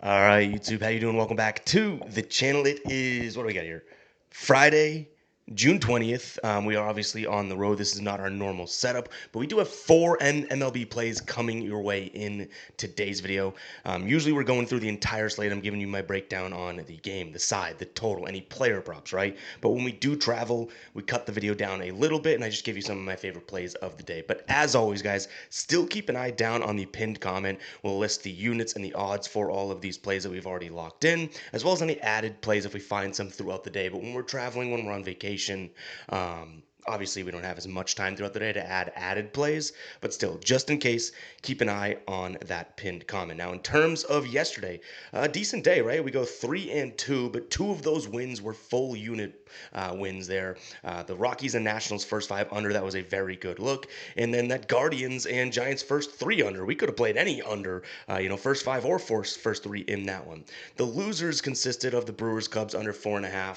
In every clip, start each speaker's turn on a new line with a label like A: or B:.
A: All right, YouTube, how you doing? Welcome back to the channel. It is, what do we got here? Friday, June 20th. We are obviously on the road. This is not our normal setup, but we do have four MLB plays coming your way in today's video. Usually we're going through the entire slate. I'm giving you my breakdown on the game, the side, the total, any player props, right? But when we do travel, we cut the video down a little bit, and I just give you some of my favorite plays of the day. But as always, guys, still keep an eye down on the pinned comment. We'll list the units and the odds for all of these plays that we've already locked in, as well as any added plays if we find some throughout the day. But when we're traveling, when we're on vacation, obviously we don't have as much time throughout the day to add added plays, but still, just in case, keep an eye on that pinned comment. Now, in terms of yesterday, a decent day, right? We go 3-2, but two of those wins were full unit wins there. The Rockies and Nationals first 5 under, that was a very good look. And then that Guardians and Giants first 3 under. We could have played any under, first five or first three in that one. The losers consisted of the Brewers Cubs under 4.5.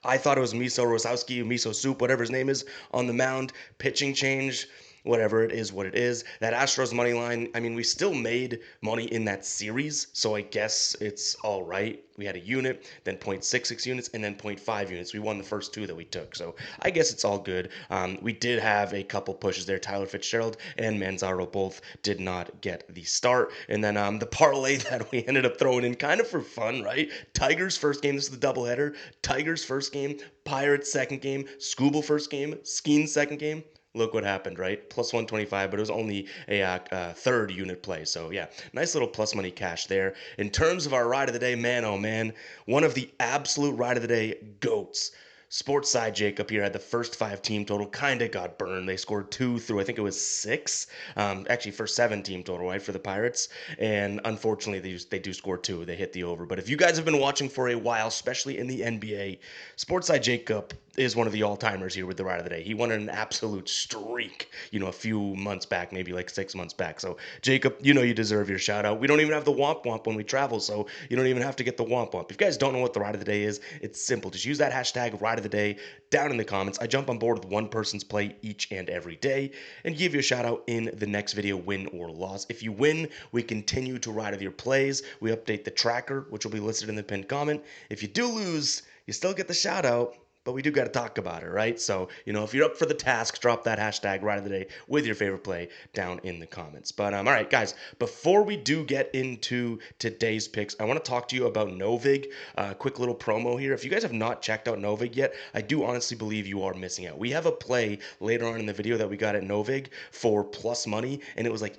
A: I thought it was Miso Rosowski, Miso Soup, whatever his name is, on the mound. Pitching change, whatever it is, what it is. That Astros money line, I mean, we still made money in that series, so I guess it's all right. We had a unit, then 0.66 units, and then zero point 0.5 units. We won the first two that we took, so I guess it's all good. We did have a couple pushes there. Tyler Fitzgerald and Manzaro both did not get the start. And then the parlay that we ended up throwing in kind of for fun, right? Tigers first game, this is the doubleheader. Tigers first game, Pirates second game, Scooble first game, Skeen second game. Look what happened, right? Plus 125, but it was only a third unit play. So, yeah, nice little plus money cash there. In terms of our ride of the day, man, oh man, one of the absolute ride of the day GOATs. Sports side Jacob here had the first five team total, kind of got burned. They scored two through, I think it was six. Actually, first seven team total, right, for the Pirates. And unfortunately, they do score two. They hit the over. But if you guys have been watching for a while, especially in the NBA, Sports side Jacob is one of the all-timers here with the ride of the day. He won an absolute streak, a few months back, maybe like 6 months back. So, Jacob, you deserve your shout out. We don't even have the womp womp when we travel, so you don't even have to get the womp womp. If you guys don't know what the ride of the day is, it's simple. Just use that hashtag ride of the day down in the comments. I jump on board with one person's play each and every day and give you a shout out in the next video, win or loss. If you win, we continue to ride with your plays. We update the tracker, which will be listed in the pinned comment. If you do lose, you still get the shout out, but we do got to talk about it, right? So, if you're up for the task, drop that hashtag right of the day with your favorite play down in the comments. But, all right, guys, before we do get into today's picks, I want to talk to you about Novig. Quick little promo here. If you guys have not checked out Novig yet, I do honestly believe you are missing out. We have a play later on in the video that we got at Novig for plus money, and it was like,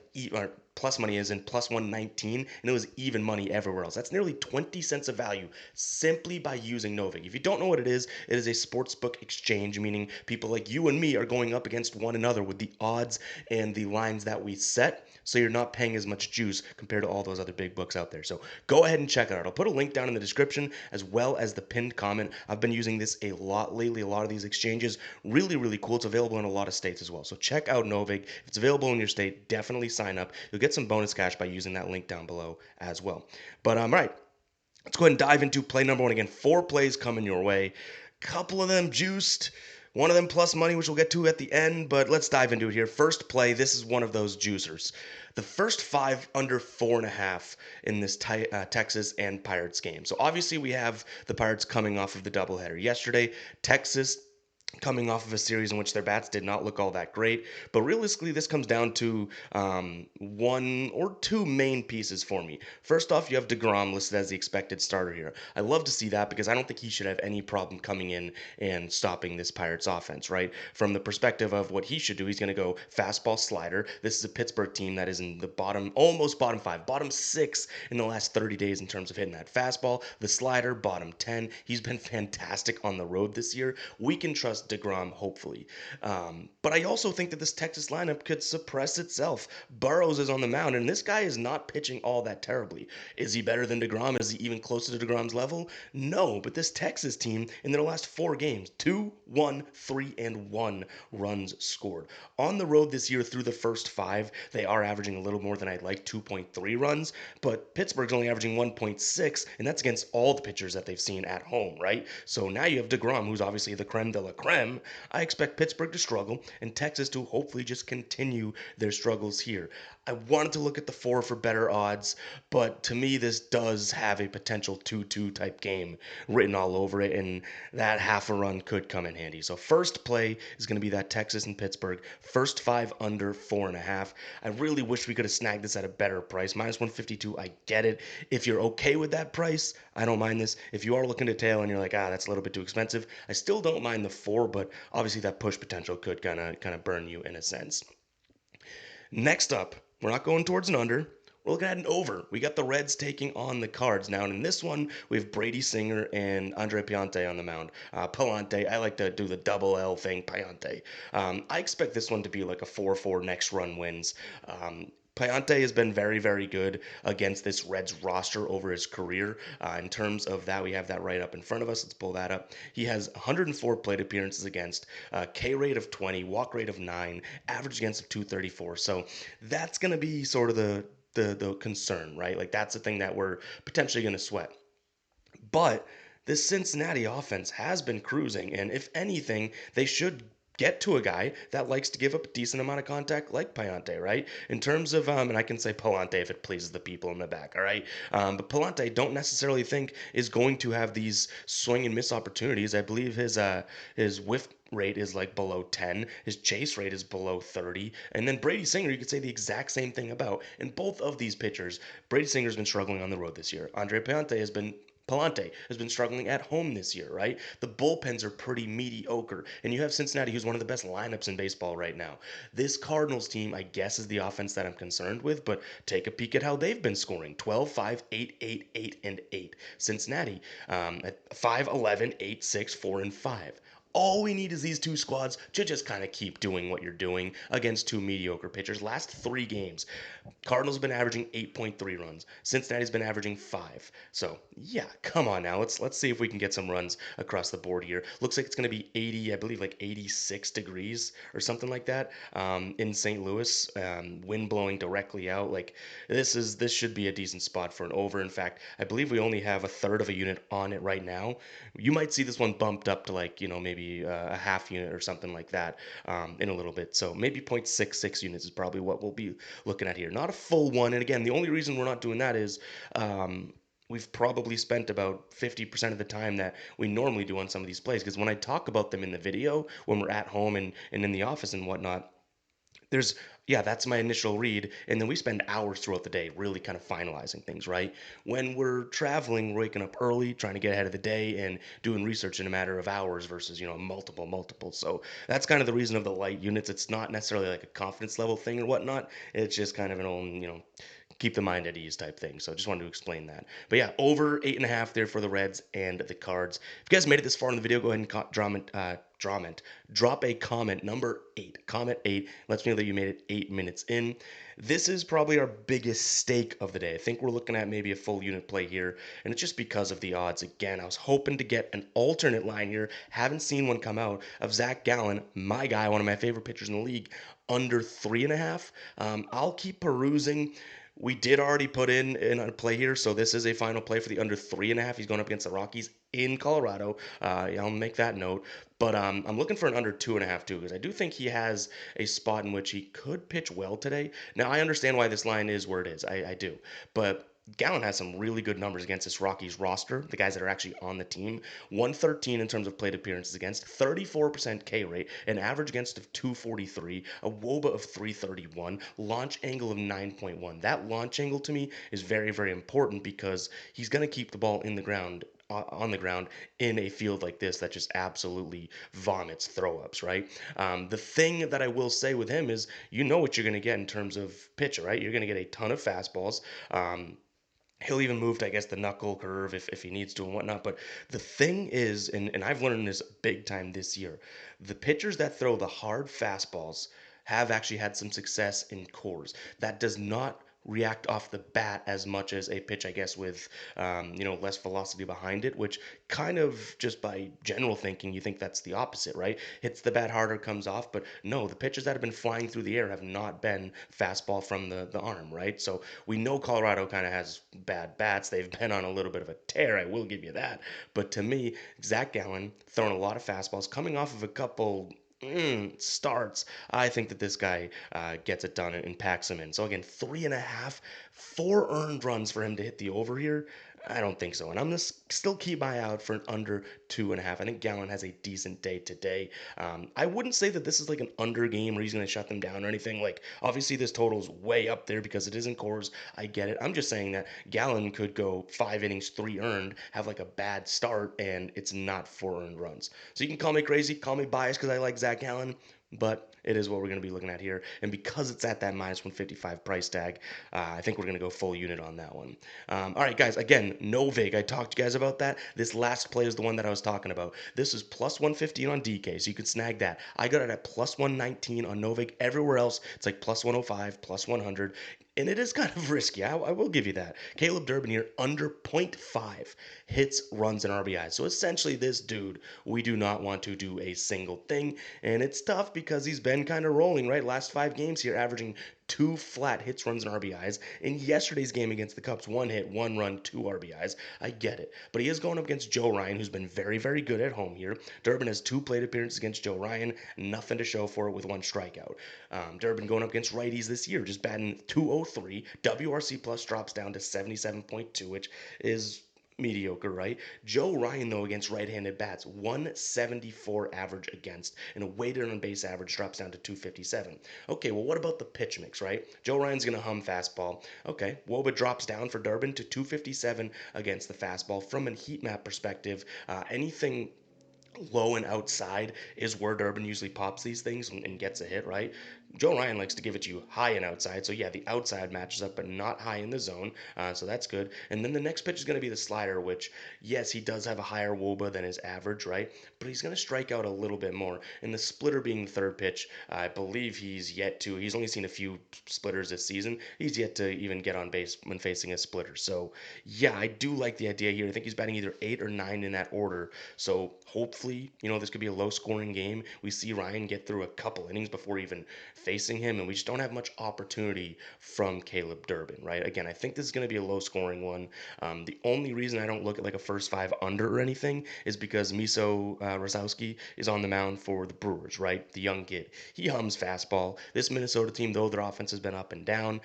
A: plus money is in plus 119, and it was even money everywhere else. That's nearly 20 cents of value simply by using Novig. If you don't know what it is a sportsbook exchange, meaning people like you and me are going up against one another with the odds and the lines that we set, so you're not paying as much juice compared to all those other big books out there. So go ahead and check it out. I'll put a link down in the description as well as the pinned comment. I've been using this a lot lately. A lot of these exchanges, really, really cool. It's available in a lot of states as well. So check out Novig. If it's available in your state, definitely sign up. You'll get some bonus cash by using that link down below as well. But all right, let's go ahead and dive into play number one. Again, 4 plays coming your way. Couple of them juiced, one of them plus money, which we'll get to at the end, but let's dive into it here. First play, this is one of those juicers. The first 5 under 4.5 in this Texas and Pirates game. So obviously we have the Pirates coming off of the doubleheader yesterday. Texas coming off of a series in which their bats did not look all that great. But realistically, this comes down to one or two main pieces for me. First off, you have DeGrom listed as the expected starter here. I love to see that because I don't think he should have any problem coming in and stopping this Pirates offense, right? From the perspective of what he should do, he's going to go fastball slider. This is a Pittsburgh team that is in the bottom, almost bottom 5, bottom 6 in the last 30 days in terms of hitting that fastball. The slider, bottom 10. He's been fantastic on the road this year. We can trust DeGrom, hopefully. But I also think that this Texas lineup could suppress itself. Burrows is on the mound, and this guy is not pitching all that terribly. Is he better than DeGrom? Is he even closer to DeGrom's level? No, but this Texas team, in their last 4 games, 2, 1, 3, and 1 runs scored. On the road this year through the first 5, they are averaging a little more than I'd like, 2.3 runs, but Pittsburgh's only averaging 1.6, and that's against all the pitchers that they've seen at home, right? So now you have DeGrom, who's obviously the creme de la creme. I expect Pittsburgh to struggle and Texas to hopefully just continue their struggles here. I wanted to look at the 4 for better odds, but to me, this does have a potential 2-2 type game written all over it, and that half a run could come in handy. So, first play is going to be that Texas and Pittsburgh. First 5 under 4.5. I really wish we could have snagged this at a better price. Minus 152, I get it. If you're okay with that price, I don't mind this. If you are looking to tail and you're like, that's a little bit too expensive, I still don't mind the 4, but obviously that push potential could kind of burn you in a sense. Next up, we're not going towards an under. We're looking at an over. We got the Reds taking on the Cards. Now, in this one, we have Brady Singer and Andre Piante on the mound. Palante, I like to do the double L thing, Piante. I expect this one to be like a 4-4 next run wins. Piante has been very, very good against this Reds roster over his career. In terms of that, we have that right up in front of us. Let's pull that up. He has 104 plate appearances against, K rate of 20, walk rate of 9, average against of 234. So that's going to be sort of the concern, right? Like that's the thing that we're potentially going to sweat. But this Cincinnati offense has been cruising, and if anything, they should get to a guy that likes to give up a decent amount of contact like Payante, right? In terms of, and I can say Palante if it pleases the people in the back, all right? But Palante, don't necessarily think is going to have these swing and miss opportunities. I believe his whiff rate is like below 10, his chase rate is below 30, and then Brady Singer you could say the exact same thing about. And both of these pitchers, Brady Singer's been struggling on the road this year. Andre Palante has been struggling at home this year, right? The bullpens are pretty mediocre, and you have Cincinnati, who's one of the best lineups in baseball right now. This Cardinals team, I guess, is the offense that I'm concerned with, but take a peek at how they've been scoring: 12, 5, 8, 8, 8, and 8. Cincinnati at 5, 11, 8, 6, 4, and 5. All we need is these two squads to just kind of keep doing what you're doing against two mediocre pitchers. Last 3 games, Cardinals have been averaging 8.3 runs. Cincinnati's been averaging 5. So yeah, come on now. Let's see if we can get some runs across the board here. Looks like it's going to be 80, I believe, like 86 degrees or something like that in St. Louis. Wind blowing directly out. Like this should be a decent spot for an over. In fact, I believe we only have a third of a unit on it right now. You might see this one bumped up to like maybe a half unit or something like that in a little bit. So maybe 0.66 units is probably what we'll be looking at here. Not a full one. And again, the only reason we're not doing that is we've probably spent about 50% of the time that we normally do on some of these plays. Because when I talk about them in the video, when we're at home and in the office and whatnot, there's that's my initial read, and then we spend hours throughout the day really kind of finalizing things, right? When we're traveling, we're waking up early, trying to get ahead of the day and doing research in a matter of hours versus multiple. So that's kind of the reason of the light units. It's not necessarily like a confidence level thing or whatnot. It's just kind of an old keep the mind at ease type thing. So I just wanted to explain that. But yeah, over 8.5 there for the Reds and the Cards. If you guys made it this far in the video, go ahead and drop a comment, number 8. Comment 8 lets me know that you made it 8 minutes in. This is probably our biggest stake of the day. I think we're looking at maybe a full unit play here, and it's just because of the odds. Again, I was hoping to get an alternate line here. Haven't seen one come out of Zach Gallen, my guy, one of my favorite pitchers in the league, under 3.5. I'll keep perusing. We did already put in a play here, so this is a final play for the under 3.5. He's going up against the Rockies in Colorado. I'll make that note. But I'm looking for an under 2.5 too, because I do think he has a spot in which he could pitch well today. Now I understand why this line is where it is. I do, but Gallen has some really good numbers against this Rockies roster, the guys that are actually on the team. 113 in terms of plate appearances against, 34% K rate, an average against of 243, a WOBA of 331, launch angle of 9.1. That launch angle to me is very, very important because he's going to keep the ball in the ground on the ground in a field like this that just absolutely vomits throw ups, right? The thing that I will say with him is what you're going to get in terms of pitch, right? You're going to get a ton of fastballs. He'll even move to, I guess, the knuckle curve if he needs to and whatnot. But the thing is, and I've learned this big time this year, the pitchers that throw the hard fastballs have actually had some success in cores. That does not react off the bat as much as a pitch, I guess, with less velocity behind it, which kind of just by general thinking, you think that's the opposite, right? Hits the bat harder, comes off, but no, the pitches that have been flying through the air have not been fastball from the arm, right? So we know Colorado kind of has bad bats. They've been on a little bit of a tear, I will give you that. But to me, Zach Gallen throwing a lot of fastballs, coming off of a couple Starts. I think that this guy gets it done and packs him in. So again, 3.5, 4 earned runs for him to hit the over here. I don't think so. And I'm going to still keep my eye out for an under 2.5. I think Gallen has a decent day today. I wouldn't say that this is like an under game where he's going to shut them down or anything. Like, obviously, this total's way up there because it isn't cores. I get it. I'm just saying that Gallen could go 5 innings, 3 earned, have like a bad start, and it's not 4 earned runs. So you can call me crazy, call me biased because I like Zach Gallen, but it is what we're going to be looking at here. And because it's at that minus 155 price tag, I think we're going to go full unit on that one. All right, guys, again, no vig. I talked to you guys about that. This last play is the one that I was talking about. This is plus 115 on DK, so you could snag that. I got it at plus 119 on Novig. Everywhere else, it's like plus 105, plus 100. And it is kind of risky. I will give you that. Caleb Durbin here, under 0.5 hits, runs, and RBIs. So essentially, this dude, we do not want to do a single thing. And it's tough because he's been kind of rolling, right? Last 5 games here, averaging 2 flat hits, runs, and RBIs. In yesterday's game against the Cubs, 1 hit, 1 run, 2 RBIs. I get it. But he is going up against Joe Ryan, who's been very, very good at home here. Durbin has 2 plate appearances against Joe Ryan, nothing to show for it with 1 strikeout. Durbin going up against righties this year, just batting 203. WRC plus drops down to 77.2, which is mediocre, right? Joe Ryan, though, against right-handed bats, 174 average against, and a weighted on base average drops down to 257. Okay, well, what about the pitch mix, right? Joe Ryan's going to hum fastball. Okay, Woba drops down for Durbin to 257 against the fastball. From a heat map perspective, anything low and outside is where Durbin usually pops these things and gets a hit, right? Joe Ryan likes to give it to you high and outside. So, yeah, the outside matches up, but not high in the zone. So that's good. And then the next pitch is going to be the slider, which, yes, he does have a higher WOBA than his average, right? But he's going to strike out a little bit more. And the splitter being the third pitch, I believe he's only seen a few splitters this season. He's yet to even get on base when facing a splitter. So, yeah, I do like the idea here. I think he's batting either 8 or 9 in that order. So, hopefully, this could be a low scoring game. We see Ryan get through a couple innings before even facing him, and we just don't have much opportunity from Caleb Durbin, right? Again, I think this is going to be a low scoring one. The only reason I don't look at like a first 5 under or anything is because Miso Rosowski is on the mound for the Brewers, right? The young kid. He hums fastball. This Minnesota team, though their offense has been up and down,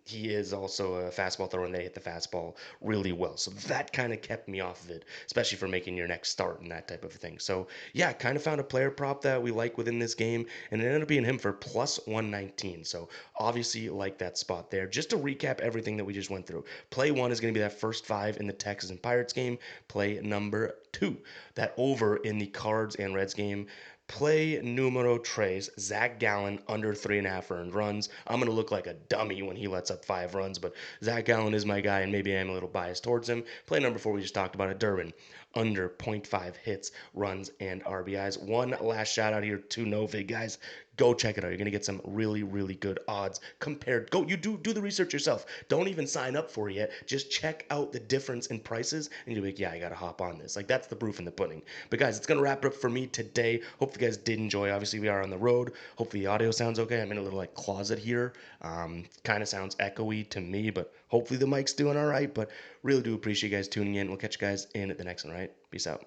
A: he is also a fastball thrower, and they hit the fastball really well. So that kind of kept me off of it, especially for making your next start and that type of thing. So yeah, kind of found a player prop that we like within this game, and it ended up being him for plus 119. So obviously like that spot there. Just to recap everything that we just went through. Play 1 is going to be that first 5 in the Texas and Pirates game. Play number 2, that over in the Cards and Reds game. Play numero tres, Zach Gallen under 3.5 earned runs. I'm going to look like a dummy when he lets up 5 runs, but Zach Gallen is my guy, and maybe I'm a little biased towards him. Play number 4, we just talked about it, Durbin, under 0.5 hits, runs, and RBIs. One last shout out here to Novig, guys. Go check it out. You're gonna get some really, really good odds compared. Go, you do the research yourself. Don't even sign up for it yet. Just check out the difference in prices, and you'll be like, yeah, I gotta hop on this. Like that's the proof in the pudding. But guys, it's gonna wrap it up for me today. Hope you guys did enjoy. Obviously, we are on the road. Hopefully, the audio sounds okay. I'm in a little like closet here. Kind of sounds echoey to me, but hopefully the mic's doing all right. But really do appreciate you guys tuning in. We'll catch you guys in the next one. All right, peace out.